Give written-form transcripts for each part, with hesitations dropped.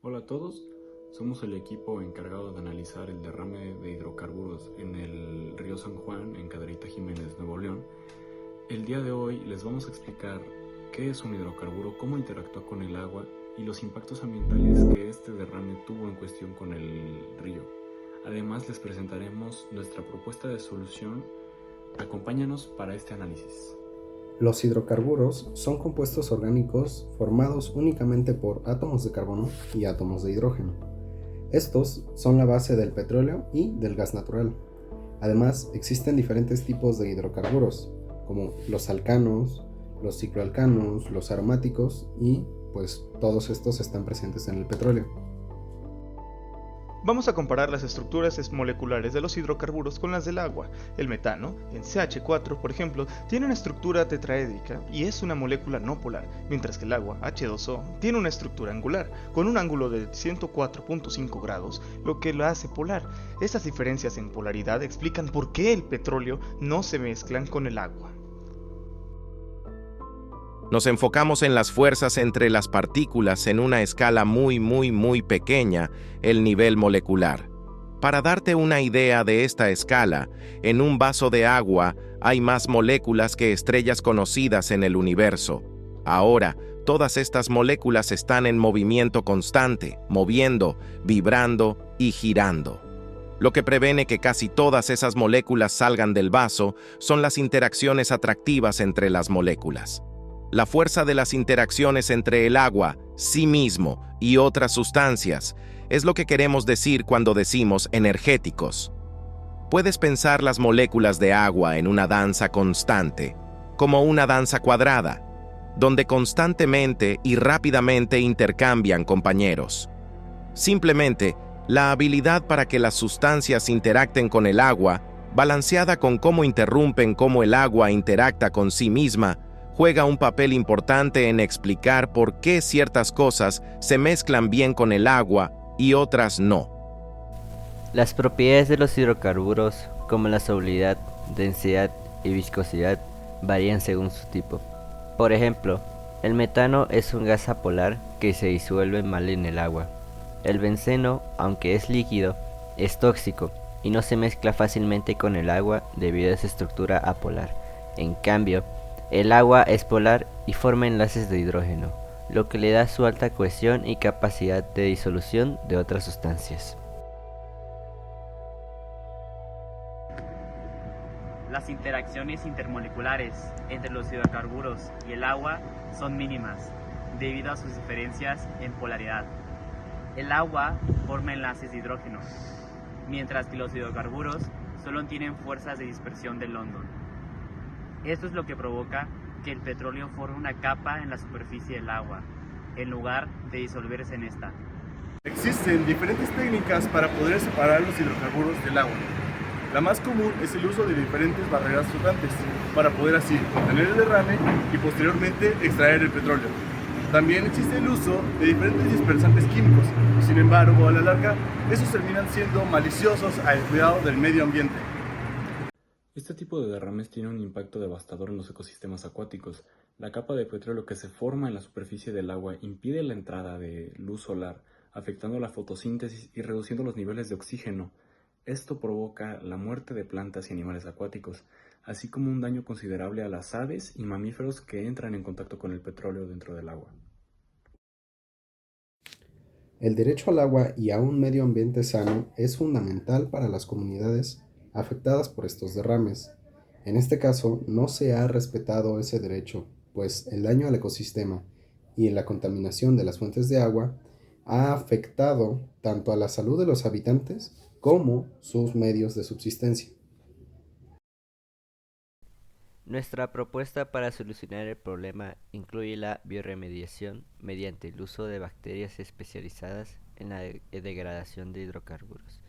Hola a todos, somos el equipo encargado de analizar el derrame de hidrocarburos en el río San Juan, en Cadereyta Jiménez, Nuevo León. El día de hoy les vamos a explicar qué es un hidrocarburo, cómo interactúa con el agua y los impactos ambientales que este derrame tuvo en cuestión con el río. Además les presentaremos nuestra propuesta de solución. Acompáñanos para este análisis. Los hidrocarburos son compuestos orgánicos formados únicamente por átomos de carbono y átomos de hidrógeno. Estos son la base del petróleo y del gas natural. Además, existen diferentes tipos de hidrocarburos, como los alcanos, los cicloalcanos, los aromáticos y pues todos estos están presentes en el petróleo. Vamos a comparar las estructuras moleculares de los hidrocarburos con las del agua. El metano, en CH4, por ejemplo, tiene una estructura tetraédrica y es una molécula no polar, mientras que el agua, H2O, tiene una estructura angular, con un ángulo de 104.5 grados, lo que la hace polar. Estas diferencias en polaridad explican por qué el petróleo no se mezclan con el agua. Nos enfocamos en las fuerzas entre las partículas en una escala muy pequeña, el nivel molecular. Para darte una idea de esta escala, en un vaso de agua hay más moléculas que estrellas conocidas en el universo. Ahora, todas estas moléculas están en movimiento constante, moviendo, vibrando y girando. Lo que previene que casi todas esas moléculas salgan del vaso son las interacciones atractivas entre las moléculas. La fuerza de las interacciones entre el agua, sí mismo, y otras sustancias es lo que queremos decir cuando decimos energéticos. Puedes pensar las moléculas de agua en una danza constante, como una danza cuadrada, donde constantemente y rápidamente intercambian compañeros. Simplemente, la habilidad para que las sustancias interacten con el agua, balanceada con cómo interrumpen cómo el agua interacta con sí misma, juega un papel importante en explicar por qué ciertas cosas se mezclan bien con el agua y otras no. Las propiedades de los hidrocarburos, como la solubilidad, densidad y viscosidad, varían según su tipo. Por ejemplo, el metano es un gas apolar que se disuelve mal en el agua. El benceno, aunque es líquido, es tóxico y no se mezcla fácilmente con el agua debido a su estructura apolar. En cambio, el agua es polar y forma enlaces de hidrógeno, lo que le da su alta cohesión y capacidad de disolución de otras sustancias. Las interacciones intermoleculares entre los hidrocarburos y el agua son mínimas, debido a sus diferencias en polaridad. El agua forma enlaces de hidrógeno, mientras que los hidrocarburos solo tienen fuerzas de dispersión de London. Esto es lo que provoca que el petróleo forme una capa en la superficie del agua, en lugar de disolverse en esta. Existen diferentes técnicas para poder separar los hidrocarburos del agua. La más común es el uso de diferentes barreras flotantes para poder así contener el derrame y posteriormente extraer el petróleo. También existe el uso de diferentes dispersantes químicos, sin embargo, a la larga, esos terminan siendo maliciosos al cuidado del medio ambiente. Este tipo de derrames tiene un impacto devastador en los ecosistemas acuáticos. La capa de petróleo que se forma en la superficie del agua impide la entrada de luz solar, afectando la fotosíntesis y reduciendo los niveles de oxígeno. Esto provoca la muerte de plantas y animales acuáticos, así como un daño considerable a las aves y mamíferos que entran en contacto con el petróleo dentro del agua. El derecho al agua y a un medio ambiente sano es fundamental para las comunidades afectadas por estos derrames. En este caso, no se ha respetado ese derecho, pues el daño al ecosistema y la contaminación de las fuentes de agua ha afectado tanto a la salud de los habitantes como sus medios de subsistencia. Nuestra propuesta para solucionar el problema incluye la bioremediación mediante el uso de bacterias especializadas en la degradación de hidrocarburos.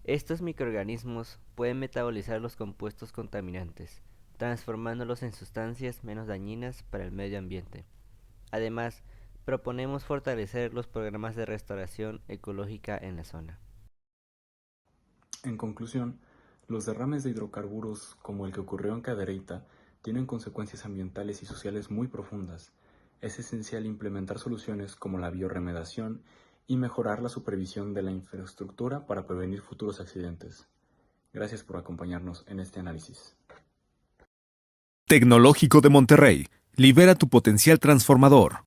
Estos microorganismos pueden metabolizar los compuestos contaminantes, transformándolos en sustancias menos dañinas para el medio ambiente. Además, proponemos fortalecer los programas de restauración ecológica en la zona. En conclusión, los derrames de hidrocarburos, como el que ocurrió en Cadereyta, tienen consecuencias ambientales y sociales muy profundas. Es esencial implementar soluciones como la bioremediación y mejorar la supervisión de la infraestructura para prevenir futuros accidentes. Gracias por acompañarnos en este análisis. Tecnológico de Monterrey. Libera tu potencial transformador.